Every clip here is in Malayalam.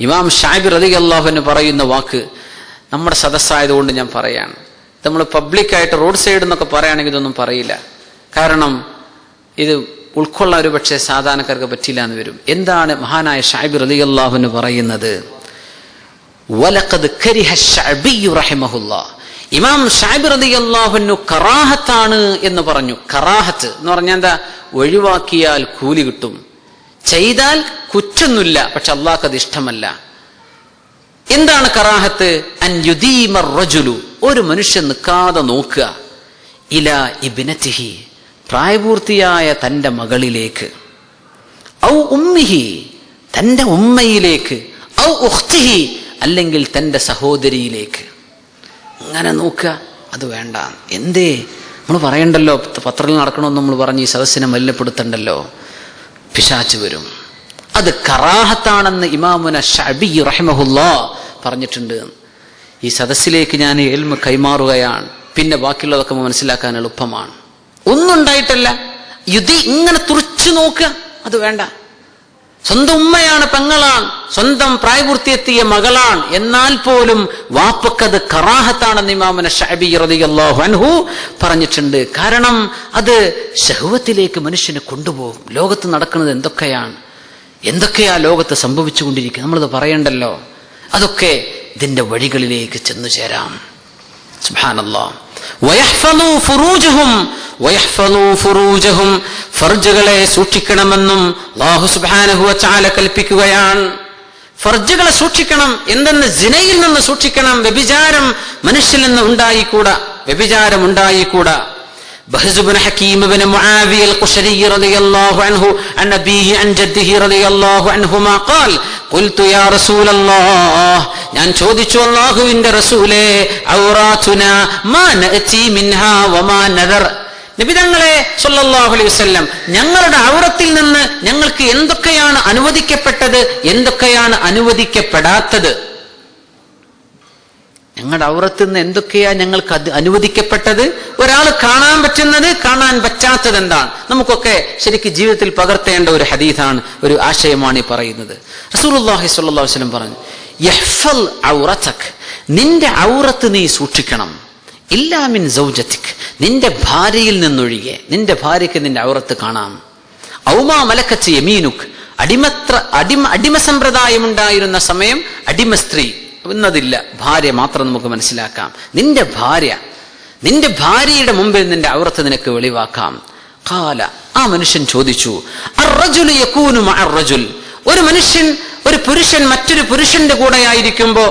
ഇമാം ഷാബി റളിയല്ലാഹു അൻഹു പറയുന്ന വാക്ക് നമ്മുടെ സദസ്സായതുകൊണ്ട് ഞാൻ പറയാണ്. നമ്മൾ പബ്ലിക്കായിട്ട് റോഡ് സൈഡ് എന്നൊക്കെ പറയുകയാണെങ്കിൽ ഇതൊന്നും പറയില്ല. കാരണം ഇത് ഉൾക്കൊള്ളാൻ ഒരു പക്ഷേ സാധാരണക്കാർക്ക് പറ്റില്ല എന്ന് വരും. എന്താണ് മഹാനായ ഷാബി റളിയല്ലാഹു അൻഹു പറയുന്നത്? വലഖദ് കരിഹ ശഅബി റഹിമഹുല്ലാഹ്. ഇമാം ഷഅബി റളിയല്ലാഹു അൻഹു കറാഹത്താണ് എന്ന് പറഞ്ഞു. കറാഹത്ത് എന്ന് പറഞ്ഞാൽ എന്താ? ഒഴിവാക്കിയാൽ കൂലി കിട്ടും, ചെയ്താൽ കുറ്റൊന്നുമില്ല, പക്ഷെ അള്ളാഹ്ക്ക് അത് ഇഷ്ടമല്ല. എന്താണ് കറാഹത്ത്? അൻ യുദീമ റജുലു, ഒരു മനുഷ്യൻ നിൽക്കാതെ നോക്കുക, ഇലാ ഇബ്നതിഹി, പ്രായപൂർത്തിയായ തന്റെ മകളിലേക്ക്, ഔ ഉമ്മിഹി, തന്റെ ഉമ്മയിലേക്ക്, ഔ ഉഖ്തിഹി, അല്ലെങ്കിൽ തന്റെ സഹോദരിയിലേക്ക്. അങ്ങനെ നോക്കുക, അത് വേണ്ട. എന്തേ? നമ്മൾ പറയണ്ടല്ലോ, പത്രത്തിൽ നടക്കണമെന്ന് നമ്മൾ പറഞ്ഞ് ഈ സദസ്സിനെ മലിനപ്പെടുത്തണ്ടല്ലോ, പിശാച് വരും. അത് കറാഹത്താണെന്ന് ഇമാമുന ശഅബി റഹിമഹുല്ലാഹ് പറഞ്ഞിട്ടുണ്ട്. ഈ സദസ്സിലേക്ക് ഞാൻ ഇൽമ് കൈമാറുകയാണ്, പിന്നെ ബാക്കിയുള്ളതൊക്കെ മനസ്സിലാക്കാൻ എളുപ്പമാണ്. ഒന്നും ഉണ്ടായിട്ടല്ല, ഇങ്ങനെ തുറച്ചു നോക്കുക, അത് വേണ്ട. സ്വന്തം ഉമ്മയാണ്, പെങ്ങളാണ്, സ്വന്തം പ്രായപൂർത്തിയെത്തിയ മകളാണ്, എന്നാൽ പോലും വാപ്പക്കത് കറാഹത്താണെന്ന് ഇമാമുന ശഅബി റളിയല്ലാഹു അൻഹു പറഞ്ഞിട്ടുണ്ട്. കാരണം അത് ശഹ്വത്തിലേക്ക് മനുഷ്യനെ കൊണ്ടുപോകും. ലോകത്ത് നടക്കുന്നത് എന്തൊക്കെയാ ലോകത്ത് സംഭവിച്ചുകൊണ്ടിരിക്കുക, നമ്മളത് പറയണ്ടല്ലോ. അതൊക്കെ ഇതിന്റെ വഴികളിലേക്ക് ചെന്നു ചേരാം. സുബ്ഹാനല്ലാഹ്. വയഹ്ഫളൂ ഫുറൂജഹും, ഫർജുകളെ സൂക്ഷിക്കണമെന്നും അല്ലാഹു സുബ്ഹാനഹു വ തആല കൽപ്പിക്കുകയാണ്. ഫർജുകളെ സൂക്ഷിക്കണം. എന്തെന്ന്? സിനയിൽ നിന്ന് സൂക്ഷിക്കണം. വ്യഭിചാരം മനുഷ്യനിൽ നിന്ന് ഉണ്ടായിക്കൂടാ, വ്യഭിചാരം ഉണ്ടായിക്കൂടാ. ബഹ്സ് ഇബ്നു ഹകീം ഇബ്നു മുആവിയ അൽ-ഖുശരി റളിയല്ലാഹു അൻഹു അൻ അബീഹി അൻ ജദ്ദിഹി റളിയല്ലാഹു അൻഹുമാ ഖാൽ ഖുൽതു യാ റസൂലല്ലാഹ്, ഞാൻ ചോദിച്ചു അല്ലാഹുവിന്റെ റസൂലേ, ഔറാതുനാ മാ നഅതി മിൻഹാ വമാ നദർ, നബി തങ്ങളെ സല്ലല്ലാഹു അലൈഹി വസല്ലം, ഞങ്ങളുടെ ഔറത്തിൽ നിന്ന് ഞങ്ങൾക്ക് എന്തൊക്കെയാണ് അനുവദിക്കപ്പെട്ടത്, എന്തൊക്കെയാണ് അനുവദിക്കപ്പെടാത്തത്? ഞങ്ങളുടെ ഔറത്തിൽ നിന്ന് എന്തൊക്കെയാ ഞങ്ങൾക്ക് അനുവദിക്കപ്പെട്ടത്? ഒരാൾ കാണാൻ പറ്റുന്നത്, കാണാൻ പറ്റാത്തത് എന്താണ്? നമുക്കൊക്കെ ശരിക്കും ജീവിതത്തിൽ പകർത്തേണ്ട ഒരു ഹദീസാണ്, ഒരു ആശയമാണ് ഈ പറയുന്നത്. റസൂലുള്ളാഹി സ്വല്ലല്ലാഹു അലൈഹി വസല്ലം പറഞ്ഞു, യഹ്ഫൽ ഔറതക്, നിന്റെ ഔറത്ത് നീ സൂക്ഷിക്കണം, ഇല്ലാ മിൻ സൗജതിക്, നിന്റെ ഭാര്യയിൽ നിന്നൊഴികെ. നിന്റെ ഭാര്യയ്ക്ക് നിന്റെ ഔറത്ത് കാണാം. ഔമാ മലക്കത്ത് യമീനുക്, അടിമ സമ്പ്രദായം ഉണ്ടായിരുന്ന സമയം അടിമ സ്ത്രീ എന്നതില്ല, ഭാര്യ മാത്രം നമുക്ക് മനസ്സിലാക്കാം. നിന്റെ ഭാര്യയുടെ മുമ്പിൽ നിന്റെ ഔറത്ത് നിനക്ക് വെളിവാക്കാം. ഖാല, ആ മനുഷ്യൻ ചോദിച്ചു, അർറജുലു യകൂനു മഅർ റജുൽ, ഒരു പുരുഷൻ മറ്റൊരു പുരുഷന്റെ കൂടെ ആയിരിക്കുമ്പോ,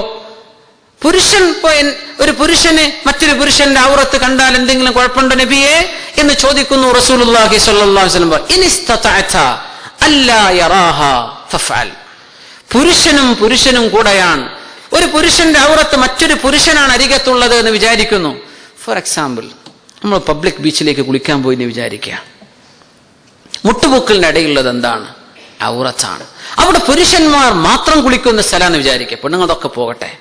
ഒരു പുരുഷന് മറ്റൊരു പുരുഷന്റെ ഔറത്ത് കണ്ടാൽ എന്തെങ്കിലും കുഴപ്പമുണ്ടോ നബിയെ എന്ന് ചോദിക്കുന്നു റസൂലുള്ളാഹി സ്വല്ലല്ലാഹു അലൈഹി വസല്ലം. ഇനിസ്തതഅത അല്ലാ യറാഹാ ഫഫഅൽ, പുരുഷനും കൂടെയാണ്, ഒരു പുരുഷന്റെ ഔറത്ത് മറ്റൊരു പുരുഷനാണ് അരികത്തുള്ളത് എന്ന് വിചാരിക്കുന്നു. ഫോർ എക്സാമ്പിൾ, നമ്മൾ പബ്ലിക് ബീച്ചിലേക്ക് കുളിക്കാൻ പോയി എന്ന് വിചാരിക്കുക. മുട്ടുപൂക്കളിന്റെ ഇടയിലുള്ളത് എന്താണ്? ഔറത്താണ്. അവിടെ പുരുഷന്മാർ മാത്രം കുളിക്കുന്ന സ്ഥലമാണെന്ന് വിചാരിക്കുക, പെണ്ണുങ്ങളൊക്കെ പോകട്ടെ.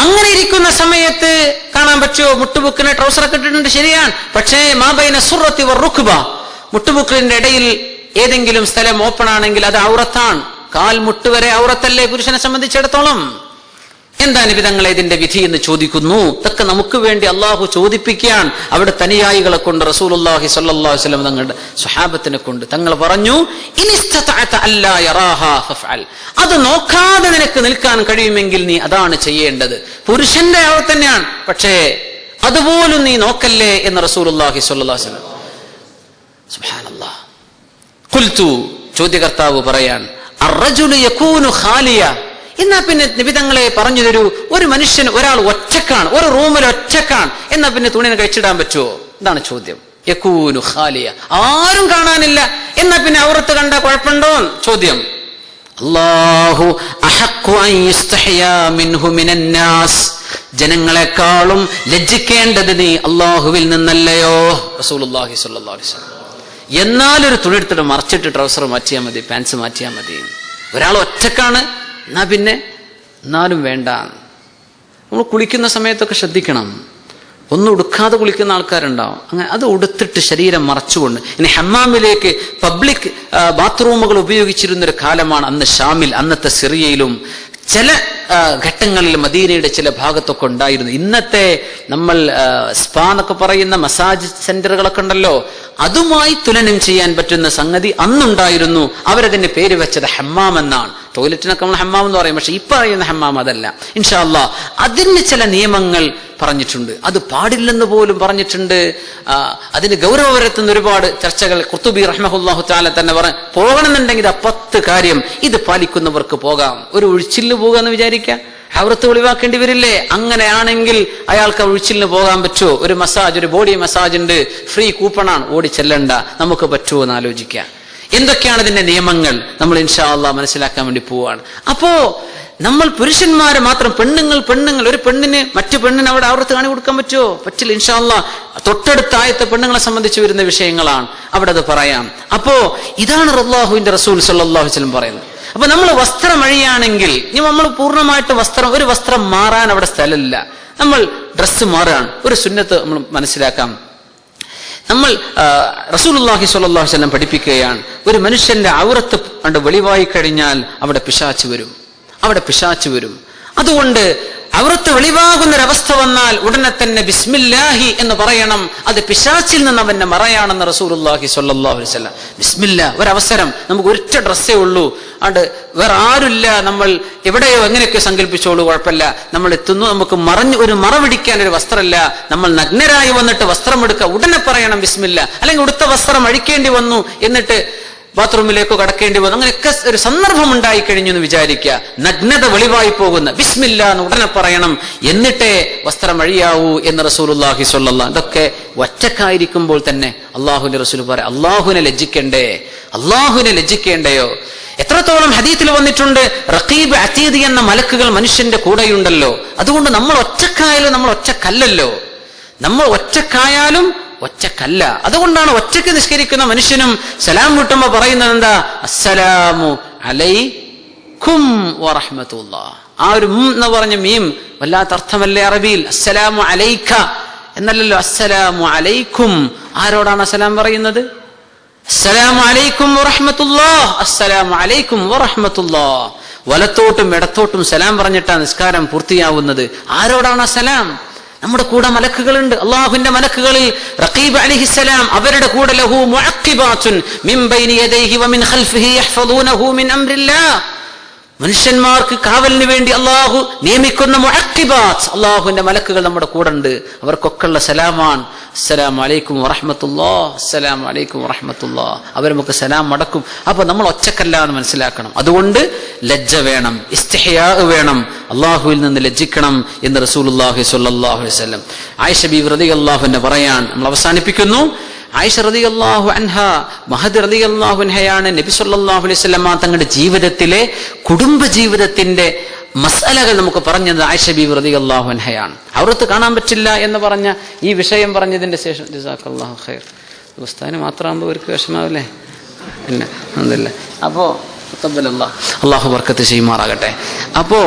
അങ്ങനെ ഇരിക്കുന്ന സമയത്ത് കാണാൻ പറ്റുമോ? മുട്ടുപൂക്കിന് ട്രൗസറൊക്കെ ഇട്ടിട്ടുണ്ട്, ശരിയാണ്. പക്ഷേ മാബൈന സുറത്തി വറുക്ബ, മുട്ടുപൂക്കളിന്റെ ഇടയിൽ ഏതെങ്കിലും സ്ഥലം ഓപ്പൺ ആണെങ്കിൽ അത് ഔറത്താണ്. കാൽ മുട്ടുവരെ ഔറത്തല്ലേ പുരുഷനെ സംബന്ധിച്ചിടത്തോളം? എന്താണ് വിധങ്ങളെ ഇതിന്റെ വിധി എന്ന് ചോദിക്കുന്നു. ഇതൊക്കെ നമുക്ക് വേണ്ടി അള്ളാഹു ചോദിപ്പിക്കാൻ അവിടെ തനിയായികളെ കൊണ്ട് റസൂലുള്ളാഹി സ്വല്ലല്ലാഹു അലൈഹി വസല്ലം തങ്ങളുടെ സ്വഹാബത്തിനെ കൊണ്ട് തങ്ങൾ പറഞ്ഞു, ഇനിസ്തതഅത അല്ലാ യറാഹാ ഫഫഅൽ, അത് നോക്കാതെ നിനക്ക് നിൽക്കാൻ കഴിയുമെങ്കിൽ നീ അതാണ് ചെയ്യേണ്ടത്. പുരുഷന്റെ ഔറത്ത് തന്നെയാണ്, പക്ഷേ അതുപോലും നീ നോക്കല്ലേ എന്ന് റസൂലുള്ളാഹി സ്വല്ലല്ലാഹു അലൈഹി വസല്ലം. സുബ്ഹാനല്ലാഹ്. ഖുൽതു, ചോദ്യകർത്താവ് പറയാൻ, അർറജുലു യകൂനു ഖാലിയ, എന്നാ പിന്നെ നിബിതങ്ങളെ പറഞ്ഞു തരൂ, ഒരാൾ ഒറ്റക്കാണ്, ഒരു റൂമിൽ ഒറ്റക്കാണ്, എന്നാ പിന്നെ തുണിനെ കഴിച്ചിടാൻ പറ്റുമോ? ഇതാണ് ചോദ്യം. യകൂനു ഖാലിയ, ആരും കാണാനില്ല, എന്നാ പിന്നെ ഔറത്ത് കണ്ട കുഴപ്പമുണ്ടോ? ചോദ്യം. അല്ലാഹു അഹഖു അൻ യസ്തഹിയാ മിൻഹു മിനന്നാസ്, ജനങ്ങളെക്കാളും ലജ്ജിക്കേണ്ടത് നീ അല്ലാഹുവിൽ നിന്നല്ലയോ? റസൂലുള്ളാഹി സ്വല്ലല്ലാഹു അലൈഹി വസല്ലം. എന്നാലൊരു തുണി എടുത്തിട്ട് മറച്ചിട്ട് ട്രൗസർ മാറ്റിയാൽ മതി, പാൻസ് മാറ്റിയാൽ മതി. ഒരാൾ ഒറ്റക്കാണ്, എന്നാ പിന്നെ എന്നാലും വേണ്ട. നമ്മൾ കുളിക്കുന്ന സമയത്തൊക്കെ ശ്രദ്ധിക്കണം. ഒന്നും ഉടുക്കാതെ കുളിക്കുന്ന ആൾക്കാരുണ്ടാവും. അങ്ങനെ അത് ഉടുത്തിട്ട് ശരീരം മറച്ചുകൊണ്ട് ഇനി ഹമ്മാമിലേക്ക് പബ്ലിക് ബാത്റൂമുകൾ ഉപയോഗിച്ചിരുന്നൊരു കാലമാണ് അന്ന് ഷാമിൽ, അന്നത്തെ സിറിയയിലും ചില ഘട്ടങ്ങളിൽ മദീനയുടെ ചില ഭാഗത്തൊക്കെ ഉണ്ടായിരുന്നു. ഇന്നത്തെ നമ്മൾ സ്പാ എന്നൊക്കെ പറയുന്ന മസാജ് സെന്ററുകളൊക്കെ ഉണ്ടല്ലോ, അതുമായി തുലനം ചെയ്യാൻ പറ്റുന്ന സംഗതി അന്നുണ്ടായിരുന്നു. അവരതിന്റെ പേര് വെച്ചത് ഹമ്മാം എന്നാണ്. ടോയ്ലറ്റിനൊക്കെ നമ്മൾ ഹമ്മാം എന്ന് പറയും, പക്ഷെ ഇപ്പൊ പറയുന്ന ഹമ്മാം അതല്ല. ഇൻഷാ അല്ലാഹ് അതിന് ചില നിയമങ്ങൾ പറഞ്ഞിട്ടുണ്ട്, അത് പാടില്ലെന്ന് പോലും പറഞ്ഞിട്ടുണ്ട്. അതിന് ഗൗരവപരത്തുന്ന ഒരുപാട് ചർച്ചകൾ ഖുർത്തുബി റഹ്മഹുല്ലാഹു തആല തന്നെ പോകണമെന്നുണ്ടെങ്കിൽ 10 കാര്യം ഇത് പാലിക്കുന്നവർക്ക് പോകാം. ഒരു ഒഴിച്ചിലിന് പോകുക എന്ന് വിചാരിക്കുക, ഹൗറത്ത് ഒളിവാക്കേണ്ടി വരില്ലേ? അങ്ങനെയാണെങ്കിൽ അയാൾക്ക് ഒഴിച്ചിലിന് പോകാൻ പറ്റുമോ? ഒരു മസാജ്, ഒരു ബോഡി മസാജ് ഉണ്ട്, ഫ്രീ കൂപ്പണാണ്, ഓടി ചെല്ലണ്ട, നമുക്ക് പറ്റുമോ എന്ന് ആലോചിക്കുക. എന്തൊക്കെയാണ് ഇതിന്റെ നിയമങ്ങൾ നമ്മൾ ഇൻഷാ അല്ലാഹ് മനസ്സിലാക്കാൻ വേണ്ടി പോവാണ്. അപ്പോ നമ്മൾ പുരുഷന്മാരെ മാത്രം, പെണ്ണുങ്ങൾ ഒരു പെണ്ണിന് മറ്റു പെണ്ണിന് അവിടെ ഔറത്ത് കാണി കൊടുക്കാൻ പറ്റുമോ? പറ്റില്ല. ഇൻഷാ അല്ലാഹ് തൊട്ടടുത്ത ആയത്തെ പെണ്ണുങ്ങളെ സംബന്ധിച്ച് വരുന്ന വിഷയങ്ങളാണ്, അവിടെ അത് പറയാം. അപ്പോ ഇതാണ് അല്ലാഹുവിന്റെ റസൂൽ സല്ലല്ലാഹു അലൈഹി വസല്ലം പറയുന്നത്. അപ്പൊ നമ്മൾ വസ്ത്രം അഴിയാണെങ്കിൽ നമ്മൾ പൂർണ്ണമായിട്ട് ഒരു വസ്ത്രം മാറാൻ അവിടെ സ്ഥലമില്ല. നമ്മൾ ഡ്രസ്സ് മാറാൻ ഒരു സുന്നത്ത് നമ്മൾ മനസ്സിലാക്കാം. നമ്മൾ റസൂലുള്ളാഹി സ്വല്ലല്ലാഹു അലൈഹി വസല്ലം പഠിപ്പിക്കുകയാണ്, ഒരു മനുഷ്യന്റെ ഔറത്ത് കണ്ട് വെളിവായി കഴിഞ്ഞാൽ അവിടെ പിശാച് വരും. അതുകൊണ്ട് ഔറത്ത് വെളിവാകുന്നൊരവസ്ഥ വന്നാൽ ഉടനെ തന്നെ ബിസ്മില്ലാഹി എന്ന് പറയണം. അത് പിശാചിൽ നിന്ന് അവന്റെ മറയാണെന്ന് റസൂലുള്ളാഹി സ്വല്ലല്ലാഹു അലൈഹി വസല്ലം. ബിസ്മില്ലാ, ഒരവസരം, നമുക്ക് ഒറ്റ ഡ്രസ്സേ ഉള്ളൂ, അത് വേറെ ആരുമില്ല, നമ്മൾ എവിടെയോ എങ്ങനെയൊക്കെ സങ്കല്പിച്ചോളൂ, കുഴപ്പമില്ല. നമ്മൾ എത്തുന്നു, നമുക്ക് ഒരു മറപിടിക്കാൻ ഒരു വസ്ത്രമില്ല, നമ്മൾ നഗ്നരായി വന്നിട്ട് വസ്ത്രം എടുക്കുക, ഉടനെ പറയണം ബിസ്മില്ലാ. അല്ലെങ്കിൽ ഉടുത്ത വസ്ത്രം അഴിക്കേണ്ടി വന്നു, എന്നിട്ട് ബാത്റൂമിലേക്കോ കടക്കേണ്ടി വന്നു, അങ്ങനെയൊക്കെ ഒരു സന്ദർഭം ഉണ്ടായി കഴിഞ്ഞു എന്ന് വിചാരിക്കുക. നഗ്നത വെളിവായി പോകുന്ന ബിസ്മില്ലാ എന്ന് ഉടനെ പറയണം, എന്നിട്ടേ വസ്ത്രം അഴിയാവൂ എന്ന് റസൂലുള്ളാഹി സ്വല്ലല്ലാഹു. ഇതൊക്കെ ഒറ്റക്കായിരിക്കുമ്പോൾ തന്നെ അള്ളാഹുവിന്റെ റസൂൽ പറയാം, അള്ളാഹുവിനെ ലജ്ജിക്കേണ്ടയോ? എത്രത്തോളം ഹദീസിൽ വന്നിട്ടുണ്ട്, റഖീബ് അതീദ് എന്ന മലക്കുകൾ മനുഷ്യന്റെ കൂടെയുണ്ടല്ലോ. അതുകൊണ്ട് നമ്മൾ ഒറ്റക്കായാലും നമ്മൾ ഒറ്റക്കല്ലല്ലോ, നമ്മൾ ഒറ്റക്കായാലും ഒറ്റക്കല്ല. അതുകൊണ്ടാണ് ഒറ്റക്ക് നിസ്കരിക്കുന്ന മനുഷ്യനും സലാം വിട്ടുമ്പോ പറയുന്നത് എന്താ? അസ്സലാമു അലൈക്കും വറഹ്മത്തുള്ളാഹ്. ആ ഒരു എന്ന് പറഞ്ഞ മീം വല്ലാത്ത അർത്ഥമല്ലേ അറബിയിൽ? അസ്സലാമു അലൈക എന്നല്ലല്ലോ, അസ്സലാമു അലൈക്കും. ആരോടാണ് സലാം പറയുന്നത്? അസ്സലാമു അലൈക്കും വറഹ്മത്തുള്ളാഹ്, അസ്സലാമു അലൈക്കും വറഹ്മത്തുള്ളാഹ്. വലത്തോട്ടും ഇടത്തോട്ടും സലാം പറഞ്ഞിട്ടാണ് നിസ്കാരം പൂർത്തിയാവുന്നത്. ആരോടാണ് സലാം? നമ്മുടെ കൂടെ മലക്കുകളുണ്ട്, അള്ളാഹുവിന്റെ മലക്കുകളിൽ റഖീബ് അലൈഹിസ്സലാം, അവരുടെ കൂടെ ലഹു മുഅഖിബാതുൻ മിൻ ബൈനി യദൈഹി വമിൻ ഖൽഫിഹി യഹ്ഫദൂനഹു മിൻ അംരില്ലാഹ്. മനുഷ്യന്മാർക്ക് കാവലിന് വേണ്ടി അള്ളാഹു നിയമിക്കുന്ന മുഅഖിബാത്ത്, അള്ളാഹുവിന്റെ മലക്കുകൾ നമ്മുടെ കൂടെ ഉണ്ട്. അവർക്കൊക്കെയുള്ള സലാമാണ് അസ്സലാമു അലൈക്കും വറഹ്മത്തുള്ളാഹ്, അസ്സലാമു അലൈക്കും വറഹ്മത്തുള്ളാഹ്. അവർ നമുക്ക് സലാം മടക്കും. അപ്പൊ നമ്മൾ ഒറ്റക്കല്ല എന്ന് മനസ്സിലാക്കണം. അതുകൊണ്ട് ലജ്ജ വേണം, ഇസ്തിഹ്യാ വേണം, അള്ളാഹുവിൽ നിന്ന് ലജ്ജിക്കണം എന്ന് റസൂലുള്ളാഹി സ്വല്ലല്ലാഹു അലൈഹി വസല്ലം. ആയിഷ ബീവി റളിയല്ലാഹു അൻഹ പറയാൻ നമ്മൾ അവസാനിപ്പിക്കുന്നു. ആയിഷ റളിയല്ലാഹു അൻഹ, മഹദി റളിയല്ലാഹു അൻഹയാണ് നബി സല്ലല്ലാഹു അലൈഹി വസല്ലം തങ്ങളുടെ ജീവിതത്തിലെ കുടുംബ ജീവിതത്തിന്റെ മസ്അലകൾ നമുക്ക് പറഞ്ഞത് ആയിഷ ബീവി റളിയല്ലാഹു അൻഹയാണ്. ഔറത്ത് കാണാൻ പറ്റില്ല എന്ന് പറഞ്ഞ ഈ വിഷയം പറഞ്ഞതിന്റെ ശേഷം ജസാക്കല്ലാഹു ഖൈർ. ഉസ്താദിന് മാത്രമാകുമ്പോൾ അവർക്ക് വിഷമാവില്ലേ? പിന്നെ അൽഹംദുലില്ലാഹ്. അപ്പോ അള്ളാഹു ബർക്കത്ത് ചെയ്യുമാറാകട്ടെ. അപ്പോ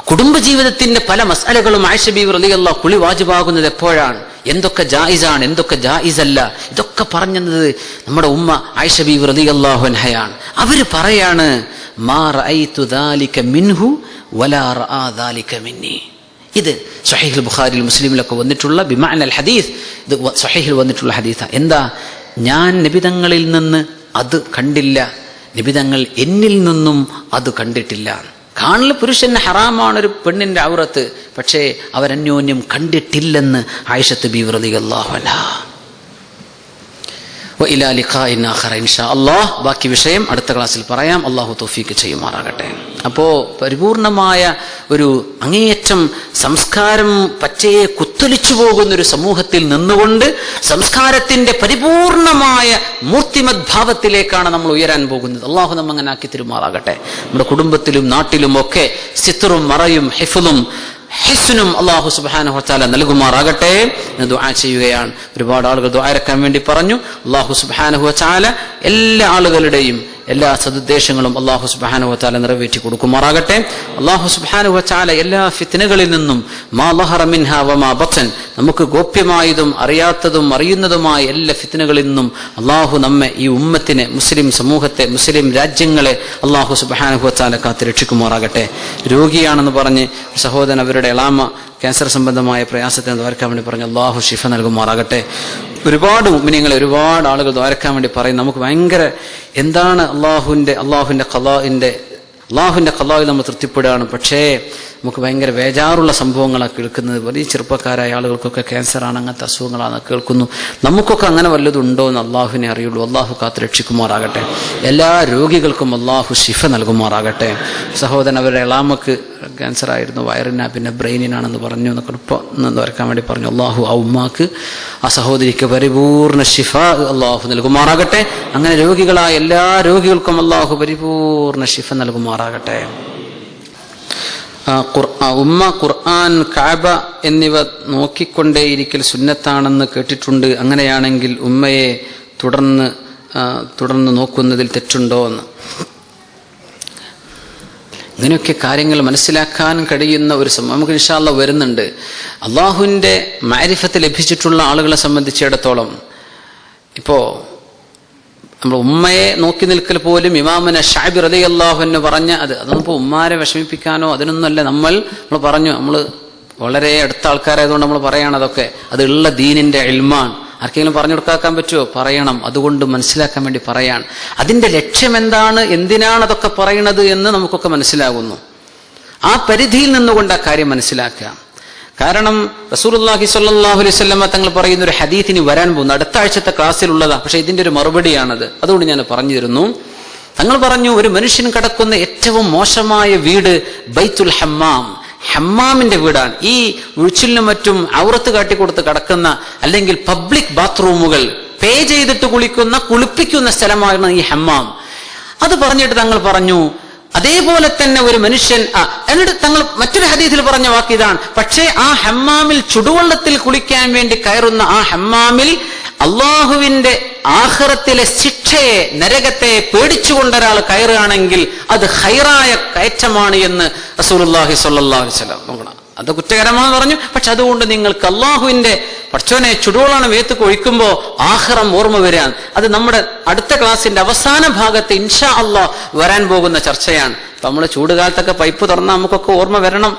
കുടുംബജീവിതത്തിന്റെ പല മസ്അലകളും ആയിഷ ബീവി റളിയല്ലാഹു കുളി വാജിബാകുന്നത് എപ്പോഴാണ്, എന്തൊക്കെ ജായിസാണ്, എന്തൊക്കെ ജായിസല്ല, ഇതൊക്കെ പറഞ്ഞത് നമ്മുടെ ഉമ്മ ആയിഷ ബീവി റളിയല്ലാഹു അൻഹയാണ്. അവര് പറയാണ്, മാ റഅയ്തു ദാലിക മിൻഹു വലാ റആ ദാലിക മിന്നി. ഇത് സ്വഹീഹുൽ ബുഖാരിയിൽ മുസ്ലിമിലൊക്കെ വന്നിട്ടുള്ള ബിമഅനൽ ഹദീസ്, ഇത് സ്വഹീഹിൽ വന്നിട്ടുള്ള ഹദീസാ. എന്താ? ഞാൻ നബിതങ്ങളിൽ നിന്ന് അത് കണ്ടില്ല, നബിതങ്ങൾ എന്നിൽ നിന്നും അത് കണ്ടിട്ടില്ല. കാണൽ പുരുഷന് ഹറാമാണ് ഒരു പെണ്ണിന്റെ ഔറത്ത്, പക്ഷേ അവരന്യോന്യം കണ്ടിട്ടില്ലെന്ന് ആയിഷത്ത് ബീവി റളിയല്ലാഹു അൻഹ. വഇലാ ലിഖാഇൻ ആഖിറ ഇൻഷാ അല്ലാഹ്. ബാക്കി വിഷയം അടുത്ത ക്ലാസ്സിൽ പറയാം. അല്ലാഹു തൗഫീഖ് ചെയ്യുമാറാകട്ടെ. അപ്പോ പരിപൂർണമായ ഒരു അങ്ങേയറ്റം സംസ്കാരം പച്ചയെ കുത്തൊലിച്ചു പോകുന്ന ഒരു സമൂഹത്തിൽ നിന്നുകൊണ്ട് സംസ്കാരത്തിന്റെ പരിപൂർണമായ മൂർത്തിമത് ഭാവത്തിലേക്കാണ് നമ്മൾ ഉയരാൻ പോകുന്നത്. അല്ലാഹു നമ്മ അങ്ങനെ ആക്കി തരുമാറാകട്ടെ. നമ്മുടെ കുടുംബത്തിലും നാട്ടിലും ഒക്കെ സിത്റും മറയും ഹിസ്നും അല്ലാഹു സുബ്ഹാനഹു വ തആല നൽകുമാറാകട്ടെ എന്ന് ദുആ ചെയ്യുകയാണ്. ഒരുപാട് ആളുകൾ ദുആ ഇറക്കാൻ വേണ്ടി പറഞ്ഞു. അല്ലാഹു സുബ്ഹാനഹു വ തആല എല്ലാ ആളുകളുടെയും എല്ലാ സദുദ്ദേശങ്ങളും അല്ലാഹു സുബ്ഹാനഹു വ തആല നിറവേറ്റി കൊടുക്കുമാറാകട്ടെ. അല്ലാഹു സുബ്ഹാനഹു വ തആല എല്ലാ ഫിത്നകളിൽ നിന്നും മാ ലഹറ മിൻഹാ വമാ ബത്തൻ, നമുക്ക് ഗോപ്യമായതും അറിയാത്തതും അറിയുന്നതുമായ എല്ലാ ഫിത്നകളിൽ നിന്നും അല്ലാഹു നമ്മെ, ഈ ഉമ്മത്തിനെ, മുസ്ലിം സമൂഹത്തെ, മുസ്ലിം രാജ്യങ്ങളെ അല്ലാഹു സുബ്ഹാനഹു വ തആല കാത്ത് രക്ഷിക്കുമാറാകട്ടെ. രോഗിയാണെന്ന് പറഞ്ഞ് സഹോദരൻ അവരുടെ എളാമ ക്യാൻസർ സംബന്ധമായ പ്രയാസത്തെ ദ്വാരക്കാൻ വേണ്ടി പറഞ്ഞു അല്ലാഹു ശിഫ നൽകുമാറാകട്ടെ. ഒരുപാട് മുഅ്മിനീങ്ങളെ, ഒരുപാട് ആളുകൾ ദ്വാരക്കാൻ വേണ്ടി പറയും. നമുക്ക് ഭയങ്കര എന്താണ് അള്ളാഹുവിന്റെ ഖളായിൽ നമ്മൾ തൃപ്തിപ്പെടുകയാണ്. പക്ഷേ നമുക്ക് ഭയങ്കര വേജാറുള്ള സംഭവങ്ങളാണ് കേൾക്കുന്നത്. വലിയ ചെറുപ്പക്കാരായ ആളുകൾക്കൊക്കെ ക്യാൻസറാണ്, അങ്ങനത്തെ അസുഖങ്ങളാണ് കേൾക്കുന്നു. നമുക്കൊക്കെ അങ്ങനെ വല്ലതുണ്ടോ എന്ന് അള്ളാഹുവിനെ അറിയുള്ളൂ. അള്ളാഹു കാത്ത് രക്ഷിക്കുമാറാകട്ടെ. എല്ലാ രോഗികൾക്കും അള്ളാഹു ശിഫ നൽകുമാറാകട്ടെ. സഹോദരൻ അവരുടെ എളാമക്ക് ക്യാൻസർ ആയിരുന്നു, വയറിനാ, പിന്നെ ബ്രെയിനിനാണെന്ന് പറഞ്ഞു എന്നൊക്കെ ഇപ്പോൾ വരക്കാൻ വേണ്ടി പറഞ്ഞു. അള്ളാഹു ആ ഉമ്മാക്ക്, ആ സഹോദരിക്ക് പരിപൂർണ ശിഫ അള്ളാഹു നൽകുമാറാകട്ടെ. അങ്ങനെ രോഗികളായ എല്ലാ രോഗികൾക്കും അള്ളാഹു പരിപൂർണ ശിഫ നൽകുമാറാകട്ടെ. ഉമ്മ ഖുർആൻ, കഅബ എന്നിവ നോക്കിക്കൊണ്ടേയിരിക്കൽ സുന്നത്താണെന്ന് കേട്ടിട്ടുണ്ട്. അങ്ങനെയാണെങ്കിൽ ഉമ്മയെ തുടർന്ന് നോക്കുന്നതിൽ തെറ്റുണ്ടോ എന്ന്. ഇങ്ങനെയൊക്കെ കാര്യങ്ങൾ മനസ്സിലാക്കാൻ കഴിയുന്ന ഒരു നമുക്ക് ഇൻഷാ അല്ലാഹ് വരുന്നുണ്ട്. അള്ളാഹുവിൻ്റെ മാരിഫത്ത് ലഭിച്ചിട്ടുള്ള ആളുകളെ സംബന്ധിച്ചിടത്തോളം ഇപ്പോൾ നമ്മൾ ഉമ്മയെ നോക്കി നിൽക്കൽ പോലും ഇമാമുന ശഅബി റളിയല്ലാഹു അൻഹു പറഞ്ഞ അതൊന്നും ഇപ്പോൾ ഉമ്മാരെ വിഷമിപ്പിക്കാനോ അതിനൊന്നുമല്ല. നമ്മൾ പറഞ്ഞു, നമ്മൾ വളരെ അടുത്ത ആൾക്കാരായതുകൊണ്ട് നമ്മൾ പറയാണ്. അതൊക്കെ അതുള്ള ദീനിന്റെ ഇൽമാണ്. ആർക്കെങ്കിലും പറഞ്ഞു കൊടുക്കാൻ പറ്റുമോ? പറയണം. അതുകൊണ്ട് മനസ്സിലാക്കാൻ വേണ്ടി പറയാണ്. അതിന്റെ ലക്ഷ്യം എന്താണ്, എന്തിനാണ് അതൊക്കെ പറയണത് എന്ന് നമുക്കൊക്കെ മനസ്സിലാകുന്നു. ആ പരിധിയിൽ നിന്നുകൊണ്ട് ആ കാര്യം മനസ്സിലാക്കുക. കാരണം റസൂലുള്ളാഹി സ്വല്ലല്ലാഹു അലൈഹി വസല്ലം തങ്ങൾ പറയുന്ന ഒരു ഹദീസിന് വരാൻ പോകുന്നു, അടുത്ത ആഴ്ചത്തെ ക്ലാസ്സിലുള്ളതാ. പക്ഷെ ഇതിന്റെ ഒരു മറുപടിയാണത്. അതുകൊണ്ട് ഞാൻ പറഞ്ഞു തരുന്നു. തങ്ങൾ പറഞ്ഞു, ഒരു മനുഷ്യൻ കിടക്കുന്ന ഏറ്റവും മോശമായ വീട് ബൈത്തുൽ ഹമ്മാം, ഹമ്മാമിന്റെ വീടാണ്. ഈ ഉഴിച്ചിലിനും മറ്റും ഔറത്ത് കാട്ടിക്കൊടുത്ത് കിടക്കുന്ന, അല്ലെങ്കിൽ പബ്ലിക് ബാത്റൂമുകൾ പേ ചെയ്തിട്ട് കുളിപ്പിക്കുന്ന സ്ഥലമാണ് ഈ ഹമ്മാം. അത് പറഞ്ഞിട്ട് തങ്ങൾ പറഞ്ഞു, അതേപോലെ തന്നെ ഒരു മനുഷ്യൻ എന്നിട്ട് തങ്ങൾ മറ്റൊരു ഹദീസിൽ പറഞ്ഞ വാക്ക് ഇതാണ്, പക്ഷേ ആ ഹമ്മാമിൽ ചുടുവെള്ളത്തിൽ കുളിക്കാൻ വേണ്ടി കയറുന്ന ആ ഹമ്മാമിൽ അള്ളാഹുവിന്റെ ആഖിറത്തിലെ ശിക്ഷയെ, നരകത്തെ പേടിച്ചുകൊണ്ട് ഒരാൾ കയറുകയാണെങ്കിൽ അത് ഖൈറായ കയറ്റമാണ് എന്ന് റസൂലുള്ളാഹി സ്വല്ലല്ലാഹു അലൈഹി വസല്ലം നോക്കണം. അത് കുറ്റകരമാണെന്ന് പറഞ്ഞു. പക്ഷെ അതുകൊണ്ട് നിങ്ങൾക്ക് അള്ളാഹുവിന്റെ പടച്ചോനെ ചുടുവെള്ളമാണ് വേത്ത് ഒഴിക്കുമ്പോൾ ആഖിറം ഓർമ്മ വരികയാണ്. അത് നമ്മുടെ അടുത്ത ക്ലാസിന്റെ അവസാന ഭാഗത്ത് ഇൻഷാ അല്ലാഹ് വരാൻ പോകുന്ന ചർച്ചയാണ്. അപ്പൊ നമ്മൾ ചൂടുകാലത്തൊക്കെ പൈപ്പ് തുറന്നാൽ നമുക്കൊക്കെ ഓർമ്മ വരണം,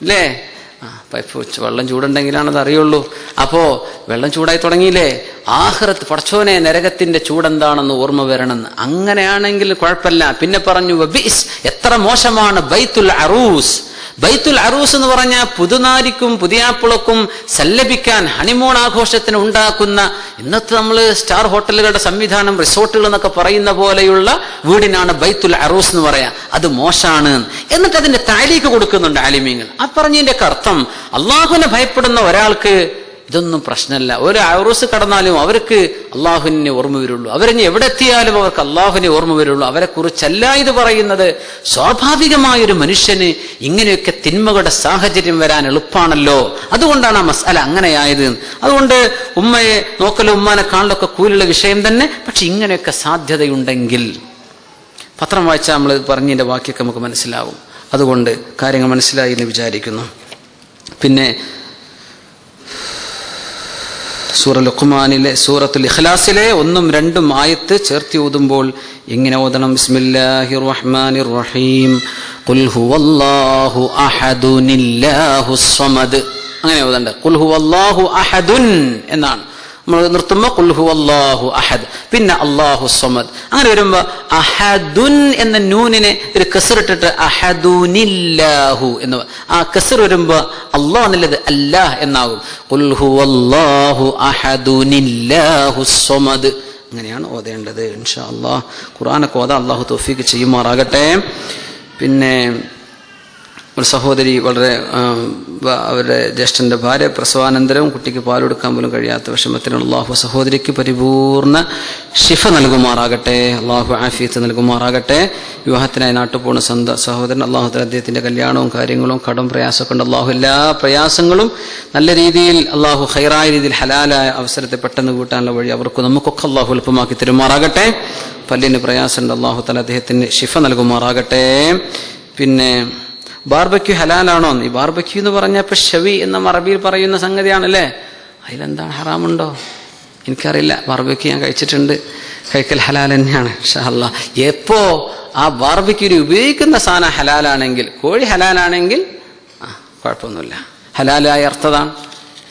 അല്ലേ? പൈപ്പ് വെള്ളം ചൂടുണ്ടെങ്കിലാണ് അത് അറിയുള്ളൂ. അപ്പോ വെള്ളം ചൂടായി തുടങ്ങിയില്ലേ, ആഖിറത്ത് പടച്ചോനെ നരകത്തിന്റെ ചൂടെന്താണെന്ന് ഓർമ്മ വരണമെന്ന്. അങ്ങനെയാണെങ്കിൽ കുഴപ്പമില്ല. പിന്നെ പറഞ്ഞു, വബിസ്, എത്ര മോശമാണ് ബൈത്തുൽ അറൂസ്. ബൈത്തുൽ അറൂസ് എന്ന് പറഞ്ഞാൽ പുതുനാരിക്കും പുതിയാപ്പിളക്കും സല്ലപിക്കാൻ, ഹണിമൂൺ ആഘോഷത്തിന് ഉണ്ടാക്കുന്ന, ഇന്നത്തെ നമ്മൾ സ്റ്റാർ ഹോട്ടലുകളുടെ സംവിധാനം, റിസോർട്ടുകൾ എന്നൊക്കെ പറയുന്ന പോലെയുള്ള വീടിനാണ് ബൈത്തുൽ അറൂസ് എന്ന് പറയാം. അത് മോശാണ്. എന്നിട്ട് അതിന്റെ താലീക്ക് കൊടുക്കുന്നുണ്ട് ആലിമീങ്ങൾ. ആ പറഞ്ഞതിന്റെ അർത്ഥം, അള്ളാഹുവിനെ ഭയപ്പെടുന്ന ഒരാൾക്ക് ഇതൊന്നും പ്രശ്നമല്ല. ഒരു അറൂസ് കടന്നാലും അവർക്ക് അള്ളാഹുവിനെ ഓർമ്മ വരുള്ളൂ. അവരിനി എവിടെ എത്തിയാലും അവർക്ക് അള്ളാഹുവിനെ ഓർമ്മ വരുള്ളൂ. അവരെ കുറിച്ചല്ല ഇത് പറയുന്നത്. സ്വാഭാവികമായൊരു മനുഷ്യന് ഇങ്ങനെയൊക്കെ തിന്മകളുടെ സാഹചര്യം വരാൻ എളുപ്പമാണല്ലോ. അതുകൊണ്ടാണ് ആ മസ്അല അങ്ങനെയായത്. അതുകൊണ്ട് ഉമ്മയെ നോക്കലോ ഉമ്മാനെ കാണലൊക്കെ കൂലുള്ള വിഷയം തന്നെ. പക്ഷെ ഇങ്ങനെയൊക്കെ സാധ്യതയുണ്ടെങ്കിൽ പത്രം വായിച്ചാൽ നമ്മൾ പറഞ്ഞതിന്റെ ബാക്കിയൊക്കെ നമുക്ക് മനസ്സിലാവും. അതുകൊണ്ട് കാര്യങ്ങൾ മനസ്സിലായി എന്ന് വിചാരിക്കുന്നു. പിന്നെ സൂറത്തുൽ ഇഖ്ലാസിലെ 1ഉം 2ഉം ആയത്ത് ചേർത്തി ഓതുമ്പോൾ എങ്ങനെ ഓതണം? ബിസ്മില്ലാഹിർ റഹ്മാനിർ റഹീം, ഖുൽ ഹുവല്ലാഹു അഹദുനില്ലാഹുസ് സമദ്. അങ്ങനെ ഓതണ്ട. ഖുൽ ഹുവല്ലാഹു അഹദുൻ എന്നാണ് നമ്മൾ നിർത്തുമ്പോൾ. ഖുൽ ഹുവല്ലാഹു അഹദ്, പിന്നെ അല്ലാഹു സമദ്. അങ്ങനെ വരുമ്പോ അഹദുൻ എന്ന നൂനിനെ ഒരു കസ്റിട്ടിട്ട് അഹദുനില്ലാഹു എന്ന്, ആ കസ്ർ വരുമ്പോ അല്ലാഹ് എന്നുള്ളത് അല്ലാഹ് എന്നാകും. ഖുൽ ഹുവല്ലാഹു അഹദുനില്ലാഹുസ് സമദ്. അങ്ങനെയാണ് ഓതേണ്ടത്. ഇൻഷാ അല്ലാഹ് ഖുർആനൊക്കെ ഓതാൻ അല്ലാഹു തൗഫീഖ് ചെയ്യുമാറാകട്ടെ. പിന്നെ ഒരു സഹോദരി വളരെ അവരുടെ ജ്യേഷ്ഠൻ്റെ ഭാര്യ പ്രസവാനന്തരം കുട്ടിക്ക് പാലെടുക്കാൻ പോലും കഴിയാത്ത വിഷമത്തിനുള്ള അള്ളാഹു സഹോദരിക്ക് പരിപൂർണ ശിഫ നൽകുമാറാകട്ടെ, അള്ളാഹു ആഫിയത്ത് നൽകുമാറാകട്ടെ. വിവാഹത്തിനായി നാട്ടു പോകുന്ന സഹോദരൻ അള്ളാഹു തആല അദ്ദേഹത്തിൻ്റെ കല്യാണവും കാര്യങ്ങളും കടം പ്രയാസമൊക്കെ ഉണ്ട്. അള്ളാഹു എല്ലാ പ്രയാസങ്ങളും നല്ല രീതിയിൽ അള്ളാഹു ഖൈറായ രീതിയിൽ ഹലാലായ അവസരത്തെ പെട്ടെന്ന് വീട്ടാനുള്ള വഴി അവർക്കും നമുക്കൊക്കെ അള്ളാഹു എളുപ്പമാക്കി തരുമാറാകട്ടെ. പല്ലിന് പ്രയാസമുണ്ട്, അള്ളാഹു തആല അദ്ദേഹത്തിന് ശിഫ നൽകുമാറാകട്ടെ. പിന്നെ ബാർബക്യൂ ഹലാലാണോ? ഈ ബാർബക്യൂ എന്ന് പറഞ്ഞാൽ ഇപ്പം ഷവി എന്ന അറബിയിൽ പറയുന്ന സംഗതിയാണല്ലേ, അതിലെന്താണ് ഹറാമുണ്ടോ എനിക്കറിയില്ല. ബാർബക്യൂ ഞാൻ കഴിച്ചിട്ടുണ്ട്, കഴിക്കൽ ഹലാൽ തന്നെയാണ് ഇൻഷാ അല്ലാഹ്. എപ്പോ ആ ബാർബക്യൂവിൽ ഉപയോഗിക്കുന്ന സാധനം ഹലാലാണെങ്കിൽ, കോഴി ഹലാലാണെങ്കിൽ കുഴപ്പമൊന്നുമില്ല, ഹലാലായ അർത്ഥതാണ്,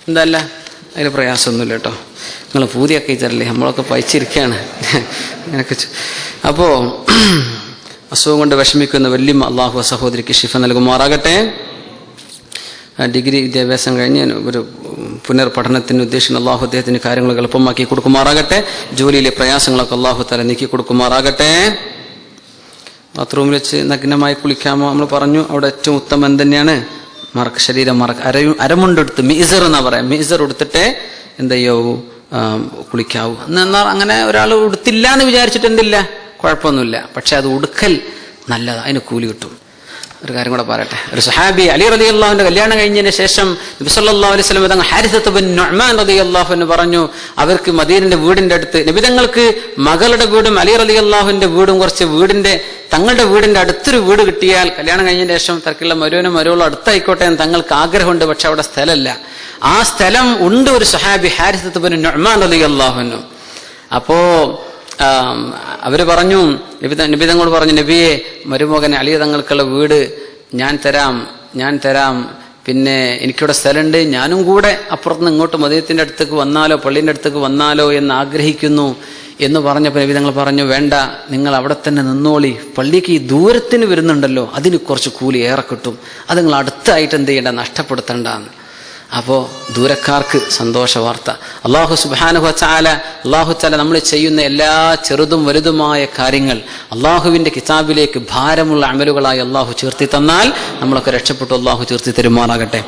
എന്തല്ല അതിൽ പ്രയാസമൊന്നുമില്ല കേട്ടോ. നിങ്ങൾ പൂതിയൊക്കെ തരല്ലേ, നമ്മളൊക്കെ പഴിച്ചിരിക്കുകയാണ് അങ്ങനെയൊക്കെ. അപ്പോൾ അസുഖം കൊണ്ട് വിഷമിക്കുന്ന വല്യമ്മ അള്ളാഹു സഹോദരിക്ക് ശിഫ നൽകുമാറാകട്ടെ. ഡിഗ്രി വിദ്യാഭ്യാസം കഴിഞ്ഞ് ഒരു പുനർപഠനത്തിന് ഉദ്ദേശിക്കുന്ന അള്ളാഹു അദ്ദേഹത്തിന് കാര്യങ്ങൾ എളുപ്പമാക്കി കൊടുക്കുമാറാകട്ടെ. ജോലിയിലെ പ്രയാസങ്ങളൊക്കെ അള്ളാഹു തആല നീക്കി കൊടുക്കുമാറാകട്ടെ. ബാത്റൂമിൽ വെച്ച് നഗ്നമായി കുളിക്കാമോ? നമ്മൾ പറഞ്ഞു അവിടെ ഏറ്റവും ഉത്തമം തന്നെയാണ് ശരീരം അരമുണ്ടെടുത്ത് മീസർ എന്നാ പറയാം, മീസർ എടുത്തിട്ടേ എന്തെയ്യോ കുളിക്കാവൂ. എന്നാൽ അങ്ങനെ ഒരാൾ ഉടുത്തില്ല എന്ന് വിചാരിച്ചിട്ട് എന്തില്ല, കുഴപ്പമൊന്നുമില്ല. പക്ഷെ അത് ഉടുക്കൽ നല്ലതാണ്, അതിന് കൂലി കിട്ടും. ഒരു കാര്യം കൂടെ പറയട്ടെ. ഒരു സഹാബി അലി റളിയല്ലാഹുവിന്റെ കല്യാണം കഴിഞ്ഞതിന് ശേഷം നബി സല്ലല്ലാഹു അലൈഹി വസല്ലം തങ്ങൾ ഹാരിസത്ത് ബിൻ നുഅ്മാൻ റളിയല്ലാഹു അൻഹു പറഞ്ഞു, അവർക്ക് മദീനയുടെ വീടിന്റെ അടുത്ത് നബി തങ്ങൾക്ക് മകളുടെ വീടും അലി റളിയല്ലാഹുവിന്റെ വീടും കുറച്ച് തങ്ങളുടെ വീടിന്റെ അടുത്തൊരു വീട് കിട്ടിയാൽ കല്യാണം കഴിഞ്ഞതിന് ശേഷം തർക്കുള്ള മരുവനും മരുവളും അടുത്തായിക്കോട്ടെ എന്ന് തങ്ങൾക്ക് ആഗ്രഹമുണ്ട്. പക്ഷെ അവിടെ സ്ഥലമില്ല. ആ സ്ഥലം ഉണ്ട് ഒരു സഹാബി ഹാരിസത്ത് ബിൻ നുഅ്മാൻ റളിയല്ലാഹു അൻഹു. അപ്പോ അവര് പറഞ്ഞു, നബി തങ്ങളോട് പറഞ്ഞു, നബിയെ മരുമകനെ അലി തങ്ങൾക്കുള്ള വീട് ഞാൻ തരാം, പിന്നെ എനിക്കിവിടെ സ്ഥലമുണ്ട്, ഞാനും കൂടെ അപ്പുറത്തുനിന്ന് ഇങ്ങോട്ട് മദീനത്തിന്റെ അടുത്തേക്ക് വന്നാലോ പള്ളീൻ്റെ അടുത്തേക്ക് വന്നാലോ എന്ന് ആഗ്രഹിക്കുന്നു എന്ന് പറഞ്ഞപ്പോൾ നബി തങ്ങൾ പറഞ്ഞു, വേണ്ട, നിങ്ങൾ അവിടെ തന്നെ നിന്നോളി, പള്ളിക്ക് ഈ ദൂരത്തിന് വരുന്നുണ്ടല്ലോ അതിന് കുറച്ച് കൂലി ഏറെ കിട്ടും, അത് നിങ്ങൾ അടുത്തായിട്ട് എന്ത് ചെയ്യേണ്ട, നഷ്ടപ്പെടുത്തണ്ടെന്ന്. അപ്പോൾ ദൂരക്കാർക്ക് സന്തോഷ വാർത്ത. അല്ലാഹു സുബ്ഹാനഹു വതആല നമ്മൾ ചെയ്യുന്ന എല്ലാ ചെറുതും വലുതുമായ കാര്യങ്ങൾ അള്ളാഹുവിൻ്റെ കിതാബിലേക്ക് ഭാരമുള്ള അമലുകളായി അള്ളാഹു ചേർത്തി തന്നാൽ നമ്മളൊക്കെ രക്ഷപ്പെട്ടു. അള്ളാഹു ചേർത്തി തരുമാറാകട്ടെ.